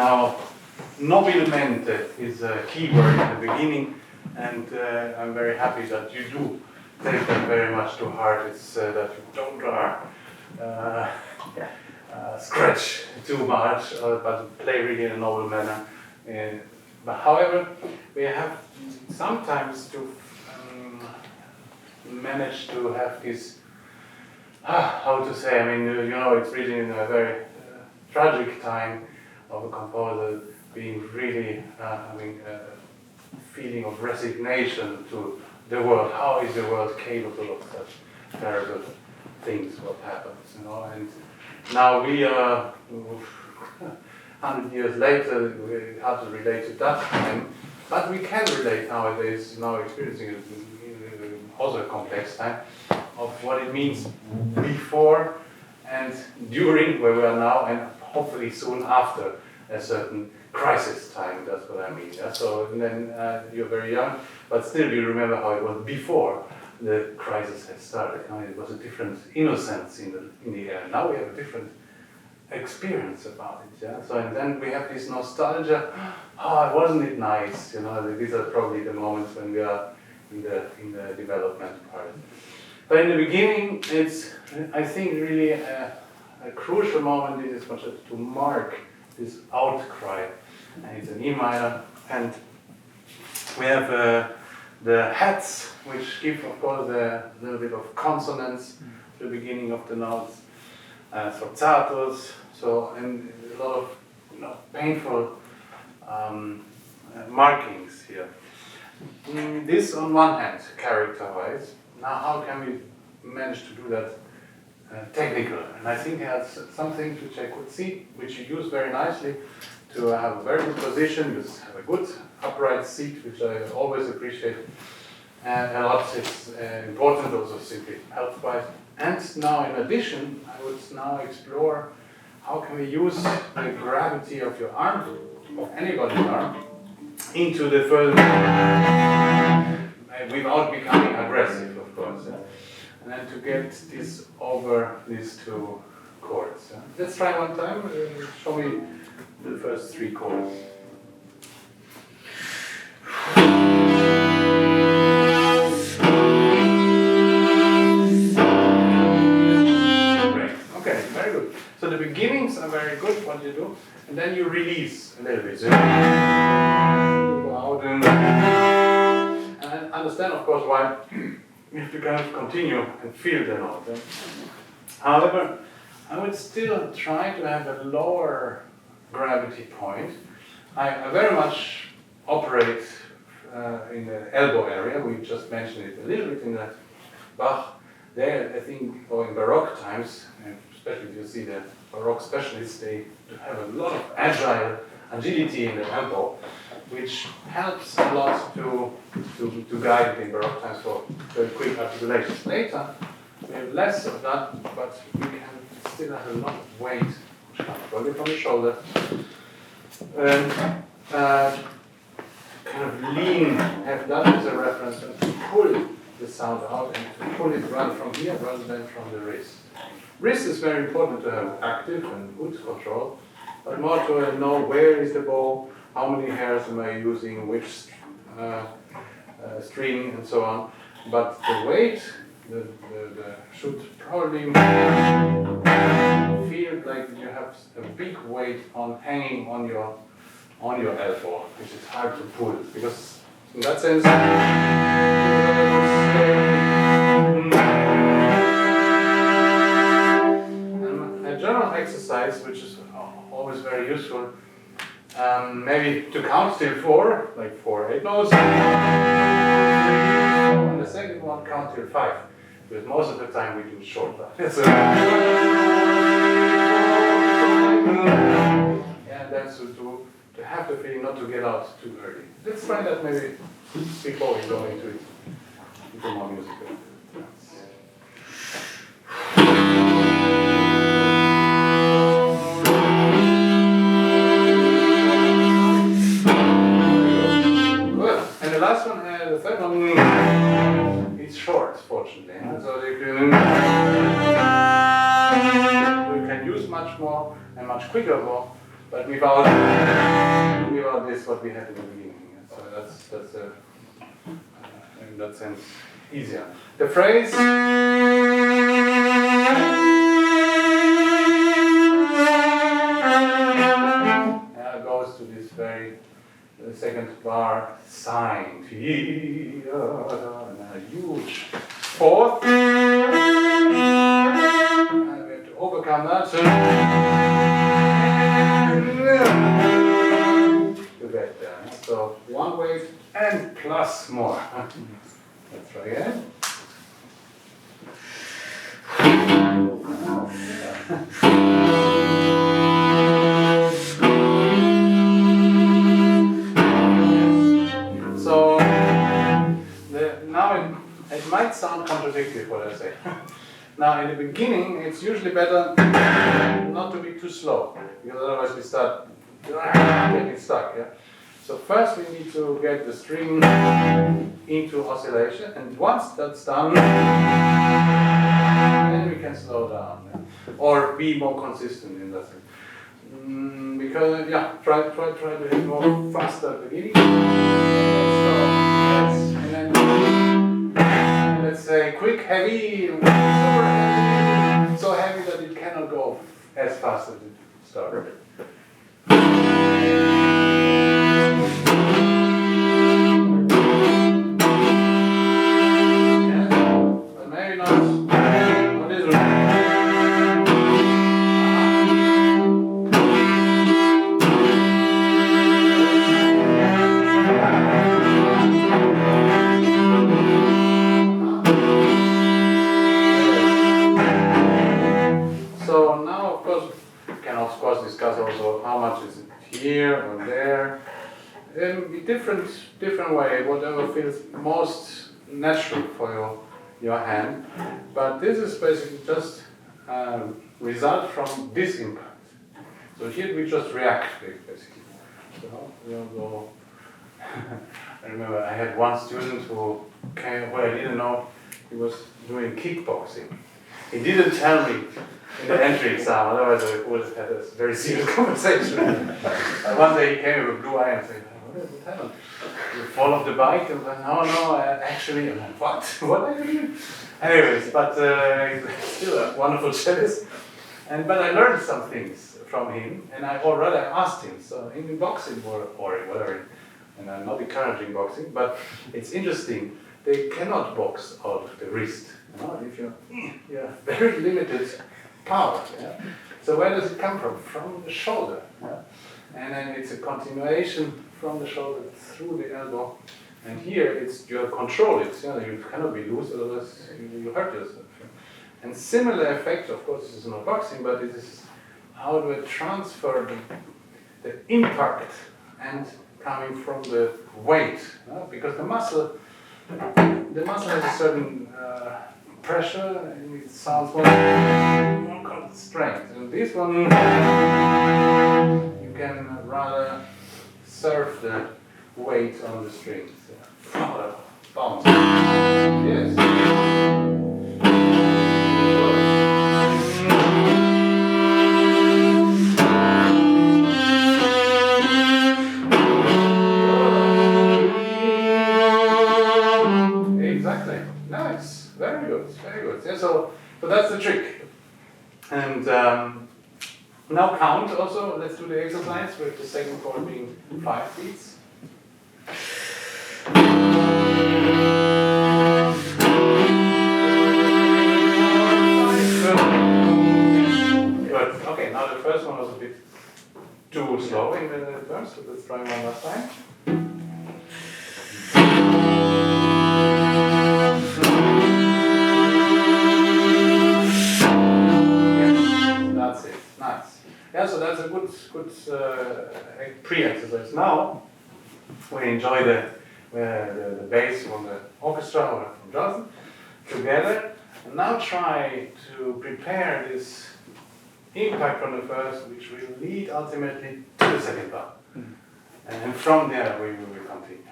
Now, nobilmente is a key word in the beginning, and I'm very happy that you do take that very much to heart. It's that you don't scratch too much, but play really in a noble manner. But however, we have sometimes to manage to have this, how to say, I mean, you know, it's really in a very tragic time of a composer being really having a feeling of resignation to the world. How is the world capable of such terrible things, what happens, you know? And now we are, 100 years later, we have to relate to that time, but we can relate nowadays, now experiencing also a complex time, of what it means before and during where we are now, and hopefully soon after a certain crisis time. That's what I mean. Yeah? So and then you're very young, but still you remember how it was before the crisis had started. You know, it was a different innocence in the air. Now we have a different experience about it. Yeah. So and then we have this nostalgia. Oh, wasn't it nice? You know, these are probably the moments when we are in the development part. But in the beginning, it's, I think, really a crucial moment. It is much to mark this outcry, and it's an E minor, and we have the hats, which give, of course, a little bit of consonance to the beginning of the notes, Subtitles, so and a lot of painful markings here. This on one hand, character-wise. Now, how can we manage to do that technical? And I think that's something which I could see, which you use very nicely to have a very good position, you have a good upright seat, which I always appreciate. And a lot, it's important also simply health-wise. And now, in addition, I would now explore how can we use the gravity of your arm, of anybody's arm, into the further, without becoming aggressive, of course. Yeah? And then to get this over these two chords. Yeah? Let's try one time. Show me the first three chords. Great. Okay, very good. So the beginnings are very good, what you do, and then you release a little bit. So and understand, of course, why you have to kind of continue and feel the note. Yeah? However, I would still try to have a lower gravity point. I very much operate in the elbow area. We just mentioned it a little bit in the Bach. There, I think, or in Baroque times, and especially if you see the Baroque specialists, they have a lot of agility in the elbow, which helps a lot to guide in Baroque times for very quick articulations. Later, we have less of that, but we can still have a lot of weight which comes from the shoulder. And kind of lean, have that as a reference, and to pull the sound out and to pull it right from here rather than from the wrist. Wrist is very important to have active and good control, but more to know where is the bow, how many hairs am I using, which string, and so on. But the weight should probably feel like you have a big weight on hanging on your elbow, which is hard to pull, because in that sense, a general exercise, which is always very useful, maybe to count till 4, like 4 8 notes, and the second one count till 5, because most of the time we do short that. And then so to have the feeling not to get out too early. Let's try that maybe before we go into it, into more music. The last one, the third one, is short, fortunately. So we can use much more and much quicker more but without this, what we had in the beginning. So that's in that sense easier. The phrase goes to this very second bar sign. And a huge fourth. And we have to overcome that. To get there. So one wave and plus more. Let's try again. So now it might sound contradictory what I say. Now in the beginning it's usually better not to be too slow, because otherwise we start getting stuck. Yeah? So first we need to get the string into oscillation, and once that's done, then we can slow down, yeah? Or be more consistent in that sense. Because try to hit more faster at the beginning. And then let's say quick, heavy, super heavy, so heavy that it cannot go as fast as it started. Here or there, different way, whatever feels most natural for your hand. But this is basically just result from this impact. So here we just react basically. So we don't go. I remember I had one student who came where I didn't know he was doing kickboxing. He didn't tell me in the entry exam, otherwise I would have had a very serious conversation. One day he came with a blue eye and said, "What happened? You fall off the bike?" And I said, "No, actually." I'm like, "What? What are you doing?" Anyways, but he's still a wonderful cellist. But I learned some things from him, and I already asked him. So in boxing or whatever, and I'm not encouraging boxing, but it's interesting. They cannot box out of the wrist. You know, if you have very limited power. Yeah? So where does it come from? From the shoulder. Yeah? And then it's a continuation from the shoulder through the elbow. And here you control it. You cannot be loose, otherwise you hurt yourself. And similar effect, of course, this is not boxing, but it is how do I transfer the impact and coming from the weight. Because the muscle has a certain pressure, and it sounds more strength. And this one, you can rather surf the weight on the strings. Bounce. Yes. Exactly. Nice. Very good. Very good. Yeah, so that's the trick. And now count also. Let's do the exercise with the second chord being 5 beats. Good. Okay, now the first one was a bit too slow in the verse, so let's try one last time. That's it. Nice. Yeah, so that's a good pre-exercise. Now we enjoy the bass from the orchestra or from Johnson together. And now try to prepare this impact from the first, which will lead ultimately to the second part. And from there we will continue.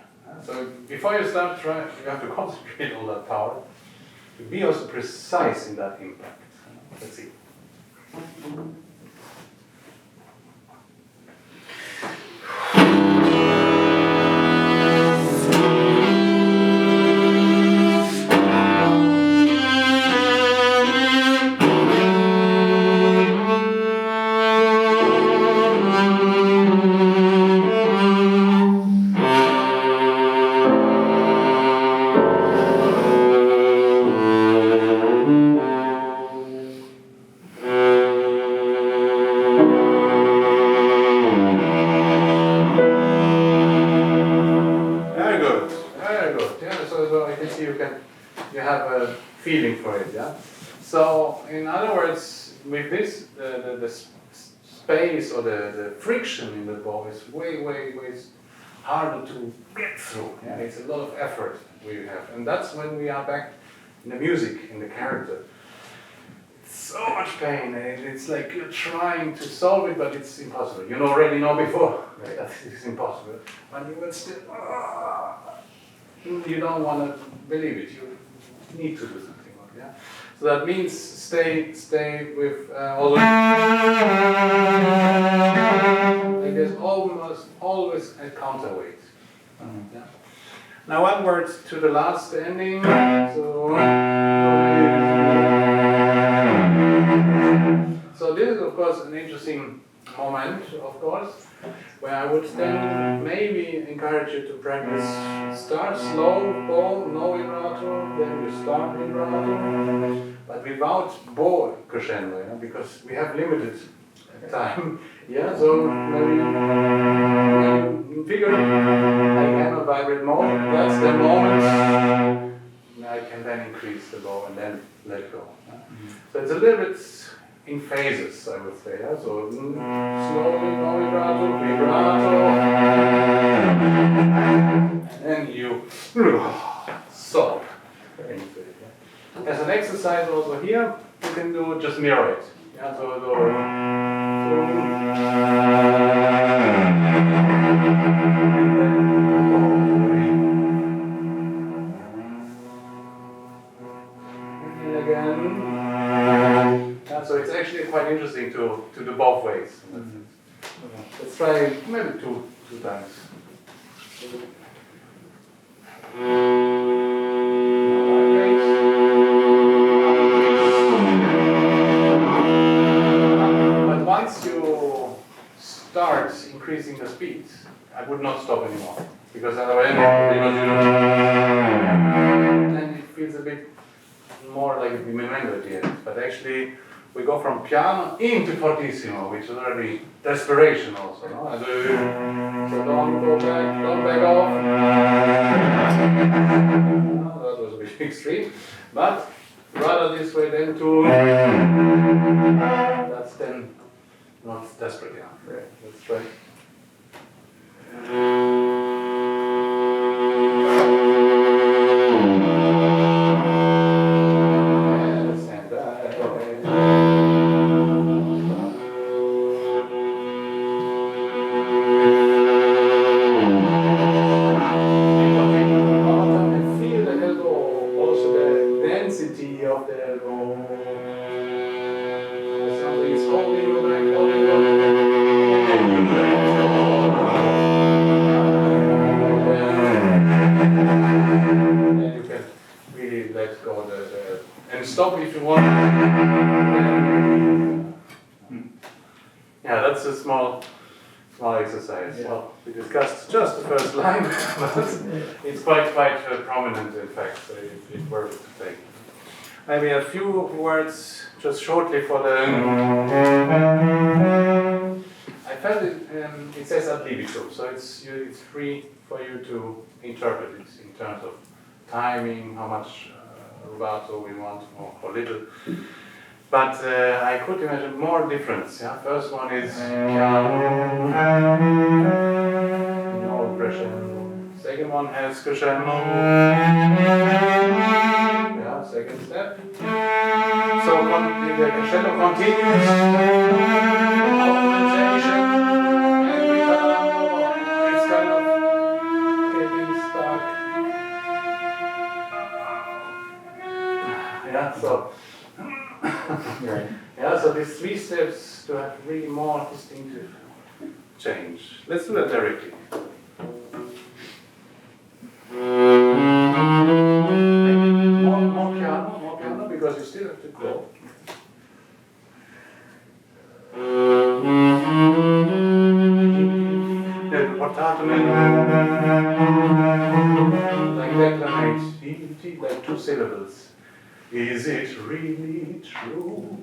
So before you start, you have to concentrate all that power to be also precise in that impact. Let's see. So, in other words, with this, the space or the friction in the bow is way harder to get through. Yeah? It's a lot of effort we have. And that's when we are back in the music, in the character. It's so much pain. It's like you're trying to solve it, but it's impossible. You already know before that it's impossible. But you will still, you don't want to believe it. You need to do something. Yeah? So that means stay with also. Like there's almost always a counterweight. Yeah? Now one word to the last ending. So this is of course an interesting moment, of course, where I would then maybe encourage you to practice. Start slow, bow, no vibrato, then you start vibrato, but without bow crescendo, yeah? Because we have limited time. Yeah, so maybe figure I cannot vibrate more. That's the moment I can then increase the bow and then let go. Yeah? So it's a little bit in phases, I would say. Yeah? So slowly, no vibrato, and then you solve. As an exercise also here, you can do just mirror it. Yeah? And again. So it's actually quite interesting to do both ways. Let's try maybe two times. But once you start increasing the speed, I would not stop anymore, because otherwise then it feels a bit more like a diminuendo at the end. But actually, we go from piano into fortissimo, which is already desperation also. No? So don't go back, don't back off. No, that was a bit extreme. But rather this way then to, that's then not desperate enough. Right. Let's try. Stop if you want. Yeah, that's a small exercise. Yeah. Well, we discussed just the first line, but it's quite prominent in fact, so it's worth it to take. Maybe a few words just shortly for the. I felt it says ad libitum, so it's free for you to interpret it in terms of timing, how much rubato we want, or little. But I could imagine more difference. Yeah? First one is no crescendo. Second one has crescendo. Yeah, second step. So the crescendo continues. Augmentation and ritornello. It's kind of getting stuck. Yeah, so yeah, so these three steps to have really more distinctive change. Let's do that directly. More piano, because you still have to go. The portato like declamate, like two syllables. Is it really true?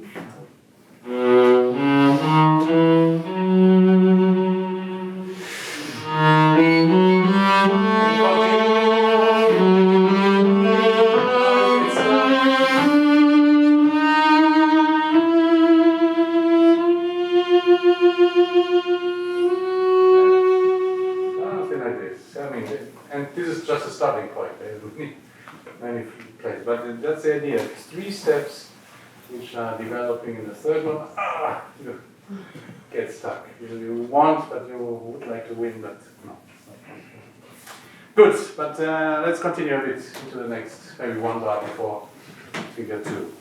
is just a starting point. There's many places, but that's the idea. It's 3 steps which are developing in the third one. You get stuck. You want, but you would like to win, but no. Good, but let's continue a bit into the next, maybe one bar before figure 2.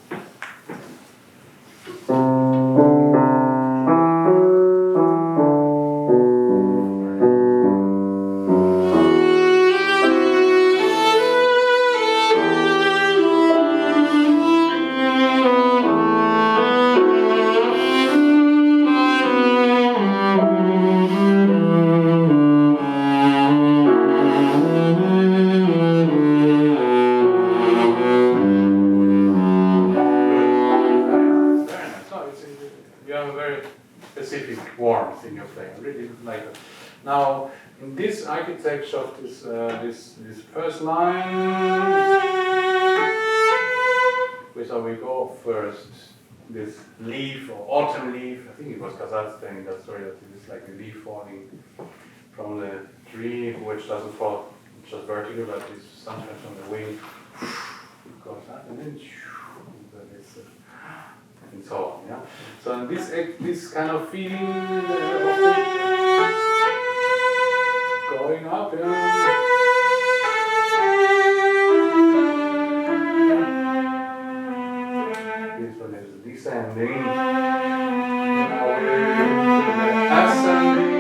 Architecture of this first line, so we go first this leaf or autumn leaf. I think it was Casals saying that story that it is like a leaf falling from the tree, which doesn't fall just vertically, but it's sometimes on the wing. It goes up and then and so on. Yeah. So this kind of feeling of going up, yeah. This one is descending. Now we're ascending.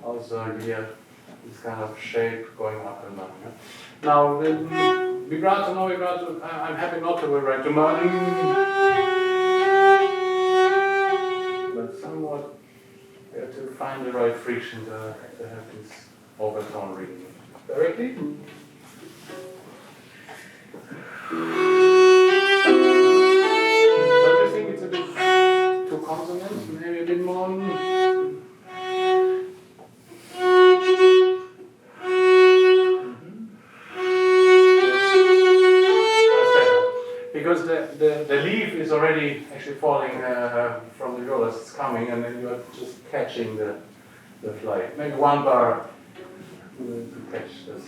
Also here, this kind of shape going up and down. Yeah. Now vibrato, no vibrato. I'm happy not to write too much. Somewhat, we have to find the right friction to have this overtone reading directly. Don't you think it's a bit too consonant? Maybe a bit more. Because the leaf is already actually falling from the viola as it's coming, and then you're just catching the flight. Maybe one bar to catch this.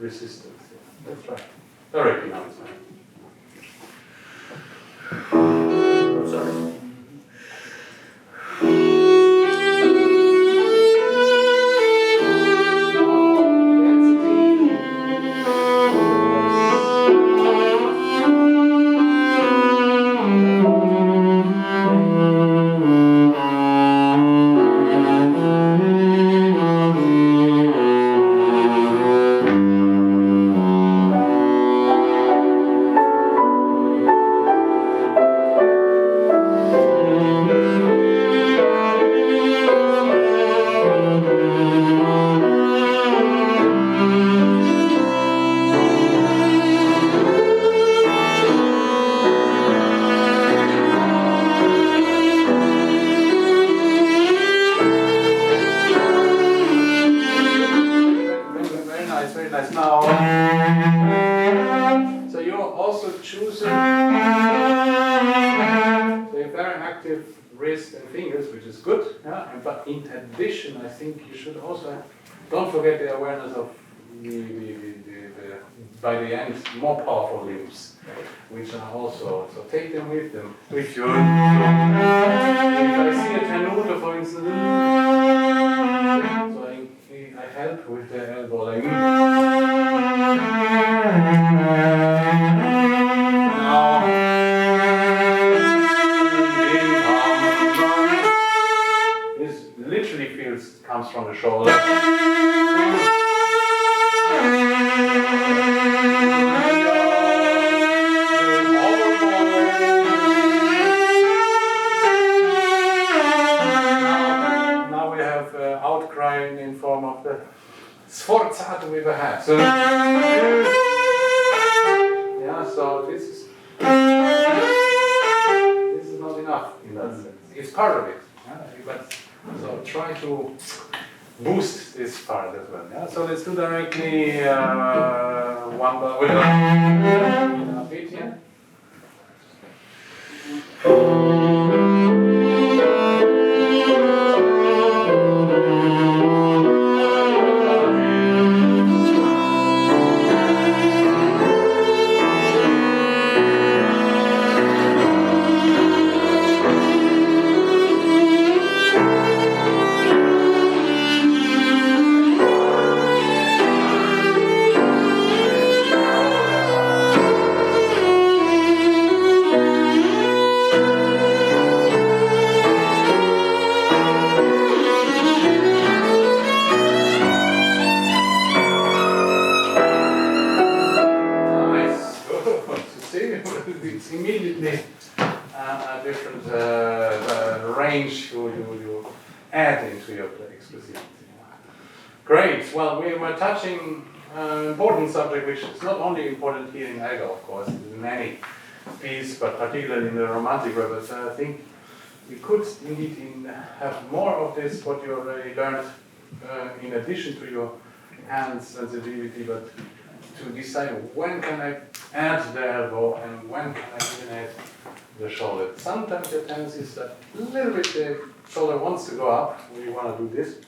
Resistance. Yeah. That's right. Directly now it's fine. Sorry. But in addition, I think you should also don't forget the awareness of the by the end more powerful limbs, which are also so take them with you. If I see a tenuto, for instance, so I help with the elbow like. the shoulder. Now we have outcry in form of the sforzato with a hat. So, yeah, so this is not enough in that sense. It's part of it. Yeah? But, so try to boost this part as well. Yeah? So let's do directly one bar with a beat here. It's immediately a different range you add into your exclusivity. Great. Well, we were touching an important subject, which is not only important here in Elgar, of course, in many pieces, but particularly in the romantic repertoire. So I think we could indeed have more of this, what you already learned, in addition to your hand sensitivity, but to decide when can I add the elbow and when can I eliminate the shoulder. Sometimes the tendency is that a little bit the shoulder wants to go up, we want to do this.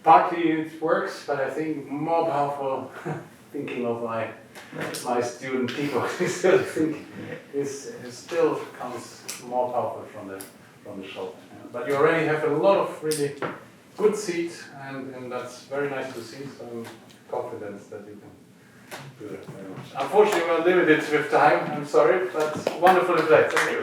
Partly it works, but I think more powerful, thinking of my student Pico, I still think this still comes more powerful from the shoulder. But you already have a lot of really good seat, and that's very nice to see, so I'm confident that you can do it very much. Unfortunately, we're limited with time, I'm sorry, but wonderfully played. Thank you.